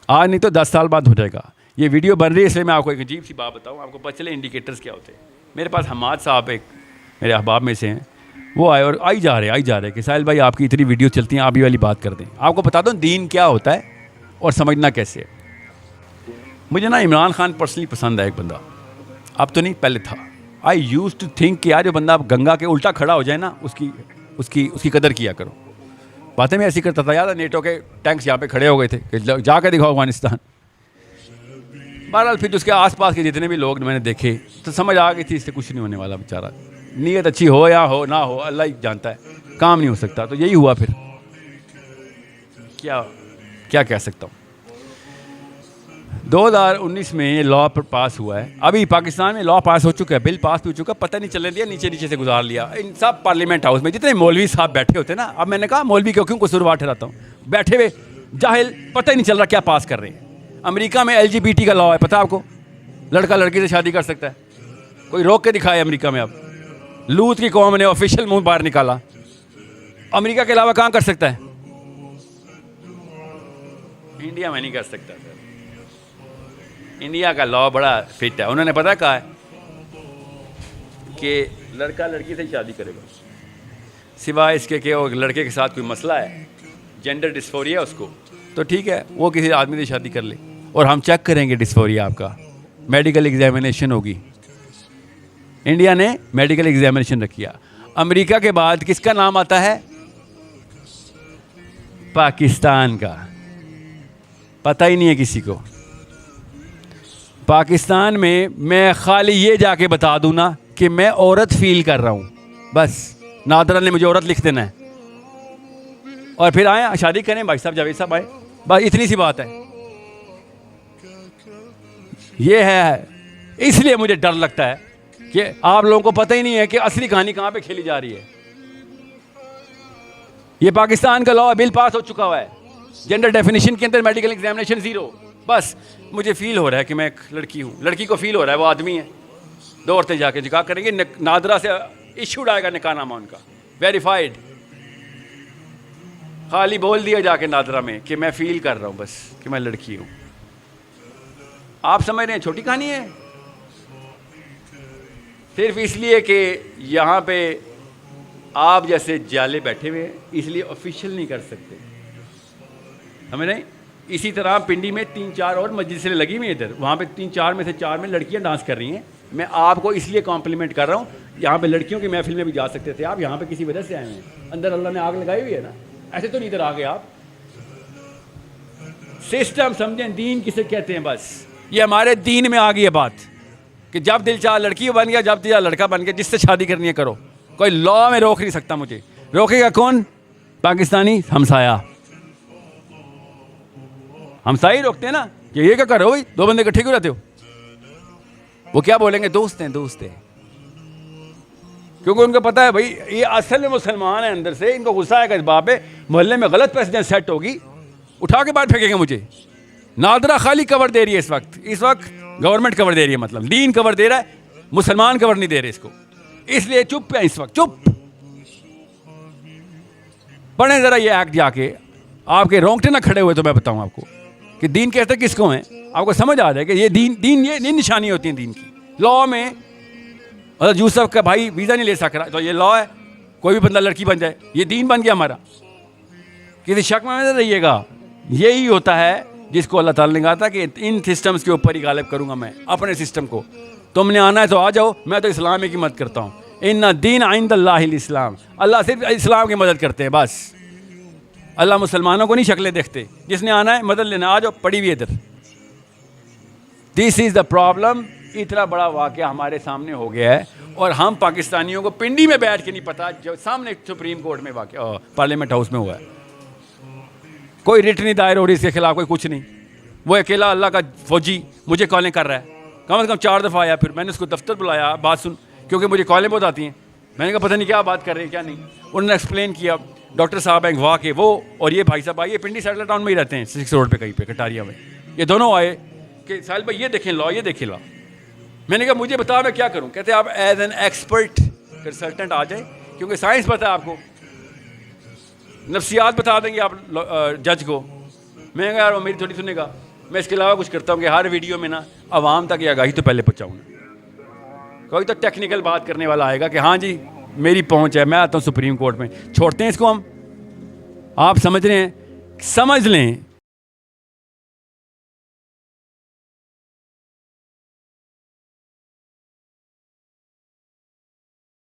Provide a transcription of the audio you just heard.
آج نہیں تو 10 سال بعد ہو جائے گا. یہ ویڈیو بن رہی ہے اس لیے میں آپ کو ایک عجیب سی بات بتاؤں, آپ کو پتہ چلے انڈیکیٹرز کیا ہوتے ہیں. میرے پاس حماد صاحب ایک میرے احباب میں سے ہیں, وہ آئے اور آئی جا رہے کہ ساحل بھائی آپ کی اتنی ویڈیو چلتی ہیں, آپ یہ والی بات کر دیں. آپ کو بتا دوں دین کیا ہوتا ہے اور سمجھنا کیسے ہے. مجھے نا عمران خان پرسنلی پسند ہے ایک بندہ, اب تو نہیں پہلے تھا. آئی یوز ٹو تھنک کہ یار جو بندہ گنگا کے الٹا کھڑا ہو جائے نا اس کی قدر کیا کرو. باتیں میں ایسی کرتا تھا, یاد ہے نیٹو کے ٹینکس یہاں پہ کھڑے ہو گئے تھے کہ جا کے دکھاؤ افغانستان. بہرحال پھر اس کے آس پاس کے جتنے بھی لوگ میں نے دیکھے تو سمجھ آ گئی تھی اس سے کچھ نہیں ہونے والا. بیچارہ نیت اچھی ہو یا ہو نہ ہو, اللہ ہی جانتا ہے, کام نہیں ہو سکتا. تو یہی ہوا پھر, کیا کہہ سکتا ہوں. 2019 میں یہ لا پاس ہوا ہے. ابھی پاکستان میں لا پاس ہو چکا ہے, بل پاس ہو چکا, پتہ نہیں چلنے دیا, نیچے سے گزار لیا. ان سب پارلیمنٹ ہاؤس میں جتنے مولوی صاحب بیٹھے ہوتے ہیں نا, اب میں نے کہا مولوی کیوں قصوروار ٹھہراتا ہوں, بیٹھے ہوئے جاہل, پتہ ہی نہیں چل رہا کیا پاس کر رہے ہیں. امریکہ میں LGBT کا لا ہے, پتہ آپ کو, لڑکا لڑکی سے شادی کر سکتا ہے. کوئی روک کے دکھائے امریکہ میں. اب لوت کی قوم نے آفیشیل منہ باہر نکالا. امریکہ کے علاوہ کہاں کر سکتا ہے؟ انڈیا میں نہیں کر سکتا سر. انڈیا کا لا بڑا فٹ ہے. انہوں نے پتہ کہا ہے کہ لڑکا لڑکی سے شادی کرے گا, سوائے اس کے کہ وہ لڑکے کے ساتھ کوئی مسئلہ ہے, جینڈر ڈسفوریا اس کو, تو ٹھیک ہے وہ کسی آدمی سے شادی کر لے, اور ہم چیک کریں گے ڈسفوریا آپ کا, میڈیکل ایگزامینیشن ہوگی. انڈیا نے میڈیکل ایگزامینیشن رکھیا. امریکہ کے بعد کس کا نام آتا ہے؟ پاکستان کا. پتہ ہی نہیں ہے کسی کو. پاکستان میں خالی یہ جا کے بتا دوں نا کہ میں عورت فیل کر رہا ہوں, بس نادرا نے مجھے عورت لکھ دینا ہے, اور پھر آئیں شادی کریں بھائی صاحب, جاوید صاحب آئے, بس اتنی سی بات ہے. یہ ہے, اس لیے مجھے ڈر لگتا ہے کہ آپ لوگوں کو پتہ ہی نہیں ہے کہ اصلی کہانی کہاں پہ کھیلی جا رہی ہے. یہ پاکستان کا لا بل پاس ہو چکا ہوا ہے, جینڈر ڈیفینیشن کے اندر میڈیکل ایگزامینیشن 0. بس مجھے فیل ہو رہا ہے کہ میں ایک لڑکی ہوں, لڑکی کو فیل ہو رہا ہے وہ آدمی ہے. 2 عورتیں جا کے نکاح کریں گے, نادرا سے ایشوڈ آئے گا نکاح نامہ ان کا, ویریفائڈ. خالی بول دیا جا کے نادرا میں کہ میں فیل کر رہا ہوں بس کہ میں لڑکی ہوں. آپ سمجھ رہے ہیں چھوٹی کہانی ہے, صرف اس لیے کہ یہاں پہ آپ جیسے جالے بیٹھے ہوئے ہیں اس لیے آفیشیل نہیں کر سکتے, سمجھ رہے ہیں. اسی طرح پنڈی میں 3-4 اور مجلسیں لگی ہوئی ہیں ادھر, وہاں پہ 3-4 میں سے 4 میں لڑکیاں ڈانس کر رہی ہیں. میں آپ کو اس لیے کمپلیمنٹ کر رہا ہوں, یہاں پہ لڑکیوں کی محفل میں بھی جا سکتے تھے آپ, یہاں پہ کسی وجہ سے آئے ہیں, اندر اللہ نے آگ لگائی ہوئی ہے نا, ایسے تو نہیں ادھر آ گئے آپ. سسٹم سمجھیں, دین کسے کہتے ہیں, بس یہ ہمارے دین میں آ گئی ہے بات کہ جب دل چاہ لڑکی بن گیا, جب دل چاہ لڑکا بن گیا, جس سے شادی کرنی ہے کرو. کوئی لا میں روک نہیں سکتا مجھے. روکے گا کون؟ پاکستانی ہمسایہ. ہمسایہ ہی روکتے ہیں نا کہ یہ کیا کر رہے ہو, 2 بندے اکٹھے کیوں رہتے ہو. وہ کیا بولیں گے؟ دوست ہیں, کیونکہ ان کو پتا ہے بھائی یہ اصل میں مسلمان ہیں اندر سے, ان کو غصہ آئے گا اس بات پہ, محلے میں غلط پریسیڈنٹ سیٹ ہوگی, اٹھا کے باہر پھینکیں گے مجھے. نادرا خالی کور دے رہی ہے اس وقت گورنمنٹ کور دے رہی ہے, مطلب دین کور دے رہا ہے, مسلمان کور نہیں دے رہے اس کو, اس لیے چپ ہے اس وقت. چپ پڑھیں ذرا یہ ایکٹ جا کے, آپ کے رونگٹے نہ کھڑے ہوئے تو میں بتاؤں آپ کو کہ دین کہتے کس کو ہیں, آپ کو سمجھ آ جائے کہ یہ دین یہ نشانی ہوتی ہیں دین کی. لا میں حضرت یوسف کا بھائی ویزا نہیں لے سک رہا تو یہ لا ہے, کوئی بھی بندہ لڑکی بن جائے, یہ دین بن گیا ہمارا. کسی شک میں نہ رہیے گا, یہی ہوتا ہے جس کو اللہ تعالیٰ نے کہا تھا کہ ان سسٹمز کے اوپر ہی غالب کروں گا میں اپنے سسٹم کو. تم نے آنا ہے تو آ جاؤ, میں تو اسلام کی مدد کرتا ہوں. ان دین عند اللہ الاسلام, اللہ صرف اسلام کی مدد کرتے ہیں بس. اللہ مسلمانوں کو نہیں شکلیں دیکھتے, جس نے آنا ہے مدد لینا آ جاؤ, پڑی ہوئی ادھر. دس از دا پرابلم. اتنا بڑا واقعہ ہمارے سامنے ہو گیا ہے اور ہم پاکستانیوں کو پنڈی میں بیٹھ کے نہیں پتا, جو سامنے سپریم کورٹ میں واقعہ پارلیمنٹ ہاؤس میں ہوا ہے. کوئی ریٹ نہیں دائر ہو رہی اس کے خلاف, کوئی کچھ نہیں. وہ اکیلا اللہ کا فوجی مجھے کالیں کر رہا ہے, کم از کم 4 دفعہ آیا. پھر میں نے اس کو دفتر بلایا, بات سن, کیونکہ مجھے کالیں بہت آتی ہیں. میں نے کہا پتہ نہیں کیا بات کر رہے ہیں کیا نہیں. انہوں نے ایکسپلین کیا, ڈاکٹر صاحب ہیں گواہ کے وہ, اور یہ بھائی صاحب آئیے, پنڈی سیٹل ٹاؤن میں ہی رہتے ہیں, 6 روڈ پہ کہیں پہ کٹاریا میں. یہ دونوں آئے کہ ساحل بھائی یہ دیکھیں لا, یہ دیکھیں لا. میں نے کہا مجھے بتا میں کیا کروں. کہتے آپ ایز این ایکسپرٹ کنسلٹنٹ آ جائیں, کیونکہ سائنس پتہ ہے آپ کو, نفسیات بتا دیں گے آپ جج کو. میں نے کہا یار وہ میری تھوڑی سنے گا, میں اس کے علاوہ کچھ کرتا ہوں کہ ہر ویڈیو میں نا عوام تک یہ آگاہی تو پہلے پہنچاؤں گا. کوئی تو ٹیکنیکل بات کرنے والا آئے گا کہ ہاں جی میری پہنچ ہے, میں آتا ہوں سپریم کورٹ میں. چھوڑتے ہیں اس کو ہم. آپ سمجھ رہے ہیں, سمجھ لیں